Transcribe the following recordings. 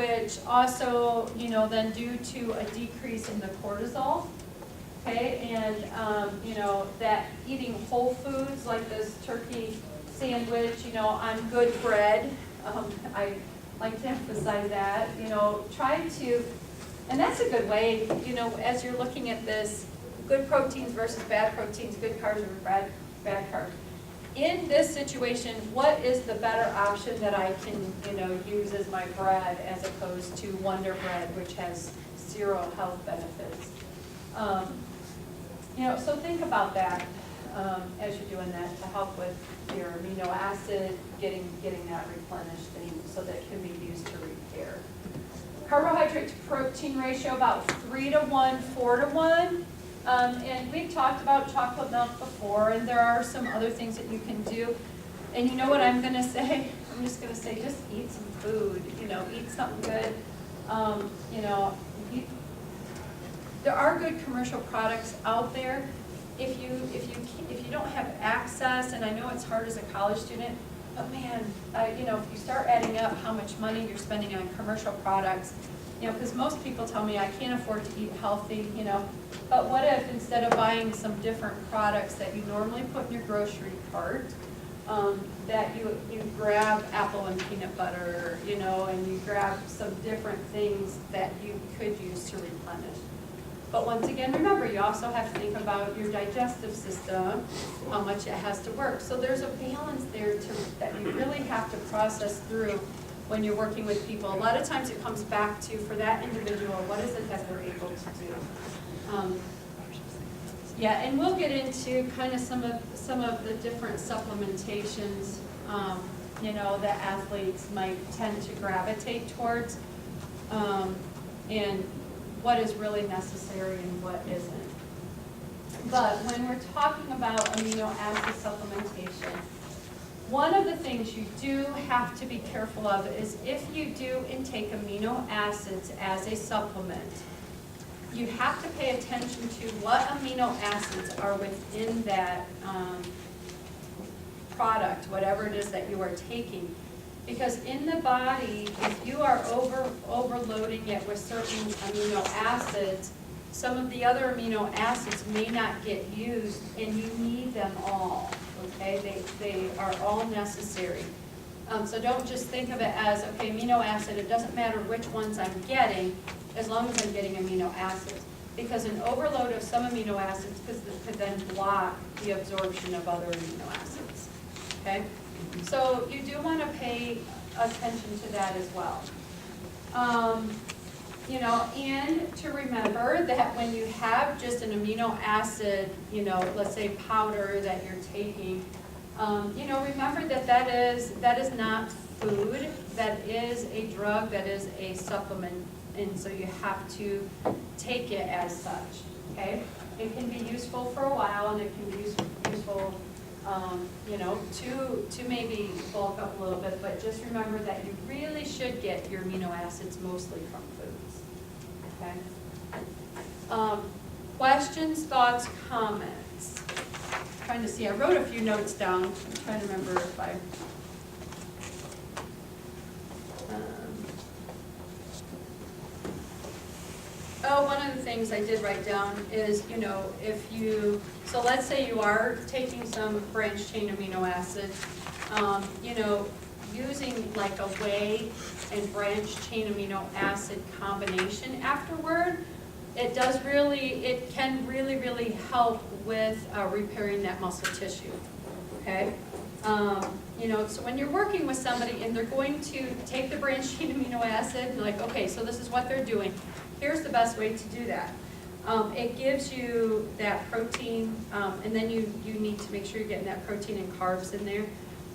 which also, then due to a decrease in the cortisol, okay, and, that eating whole foods like this turkey sandwich, on good bread, I like to emphasize that, try to, and that's a good way, as you're looking at this, good proteins versus bad proteins, good carbs versus bad carbs. In this situation, what is the better option that I can, use as my bread as opposed to Wonder Bread, which has 0 health benefits? So think about that as you're doing that to help with your amino acid, getting that replenished thing so that it can be used to repair. Carbohydrate to protein ratio about 3-to-1, 4-to-1. And we've talked about chocolate milk before, and there are some other things that you can do. And you know what I'm going to say? I'm just going to say just eat some food, eat something good. There are good commercial products out there. If you don't have access, and I know it's hard as a college student, but man, if you start adding up how much money you're spending on commercial products, because most people tell me I can't afford to eat healthy, but what if instead of buying some different products that you normally put in your grocery cart, that you grab apple and peanut butter, and you grab some different things that you could use to replenish. But once again, remember, you also have to think about your digestive system, how much it has to work. So there's a balance there that you really have to process through when you're working with people. A lot of times it comes back to, for that individual, what is it that they're able to do? And we'll get into kind of some of the different supplementations, that athletes might tend to gravitate towards, and what is really necessary and what isn't. But when we're talking about amino acid supplementation, one of the things you do have to be careful of is if you do intake amino acids as a supplement, you have to pay attention to what amino acids are within that product, whatever it is that you are taking. Because in the body, if you are overloading it with certain amino acids, some of the other amino acids may not get used, and you need them all, okay? They are all necessary. So don't just think of it as, okay, amino acid, it doesn't matter which ones I'm getting, as long as I'm getting amino acids. Because an overload of some amino acids could then block the absorption of other amino acids, okay? So you do want to pay attention to that as well. And to remember that when you have just an amino acid, let's say powder that you're taking, remember that is not food, that is a drug, that is a supplement, and so you have to take it as such, okay? It can be useful for a while, and it can be useful to maybe bulk up a little bit, but just remember that you really should get your amino acids mostly from foods, okay? Questions, thoughts, comments? I'm trying to see, I wrote a few notes down. I'm trying to remember if I... one of the things I did write down is, so let's say you are taking some branched chain amino acids, using like a whey and branched chain amino acid combination afterward, it can really help with repairing that muscle tissue, okay? So when you're working with somebody and they're going to take the branched chain amino acid, like, okay, so this is what they're doing. Here's the best way to do that. It gives you that protein, and then you need to make sure you're getting that protein and carbs in there.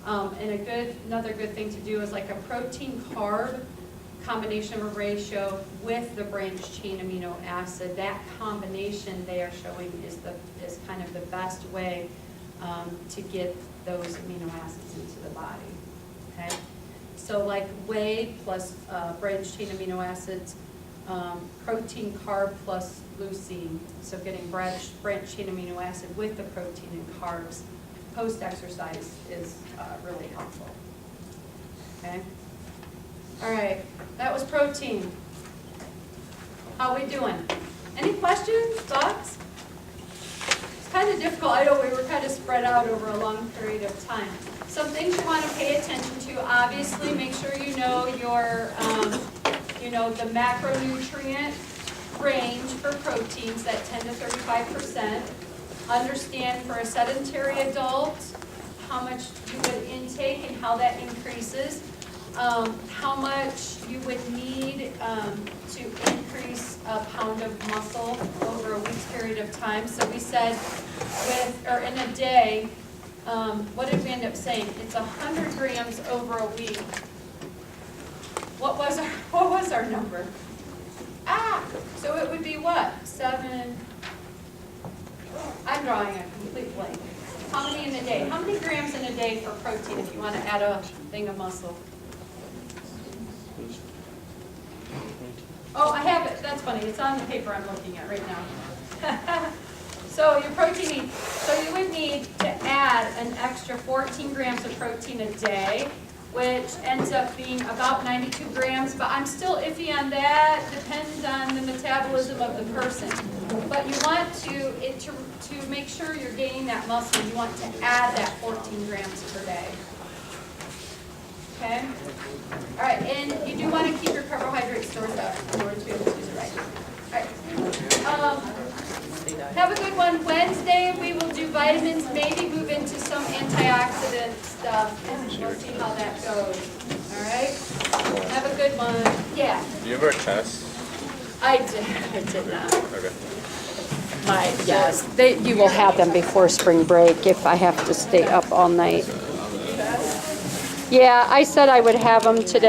And another good thing to do is like a protein-carb combination of a ratio with the branched chain amino acid. That combination they are showing is kind of the best way to get those amino acids into the body. Okay, so like whey plus branched chain amino acids. Protein, carb plus leucine, so getting branched chain amino acid with the protein and carbs post-exercise is really helpful. Okay. All right, that was protein. How we doing? Any questions, thoughts? It's kind of difficult. I know we were kind of spread out over a long period of time. Some things you want to pay attention to, obviously, make sure you know your, the macronutrient range for proteins, that 10 to 35%. Understand for a sedentary adult how much you would intake and how that increases. How much you would need to increase a pound of muscle over a week's period of time. So we said in a day, what did we end up saying? It's 100 grams over a week. What was our number? So it would be what? 7. I'm drawing a complete blank. How many in a day? How many grams in a day for protein if you want to add a thing of muscle? Oh, I have it. That's funny. It's on the paper I'm looking at right now. So your protein, so you would need to add an extra 14 grams of protein a day, which ends up being about 92 grams, but I'm still iffy on that. Depends on the metabolism of the person. But you want to make sure you're gaining that muscle, you want to add that 14 grams per day. Okay? All right, and you do want to keep your carbohydrate stores up in order to be able to use it right. All right. Have a good one. Wednesday we will do vitamins, maybe move into some antioxidant stuff, and we'll see how that goes. All right? Have a good one. Yeah. Do you ever test? I did not. Okay. Yes, you will have them before spring break if I have to stay up all night. Yeah, I said I would have them today.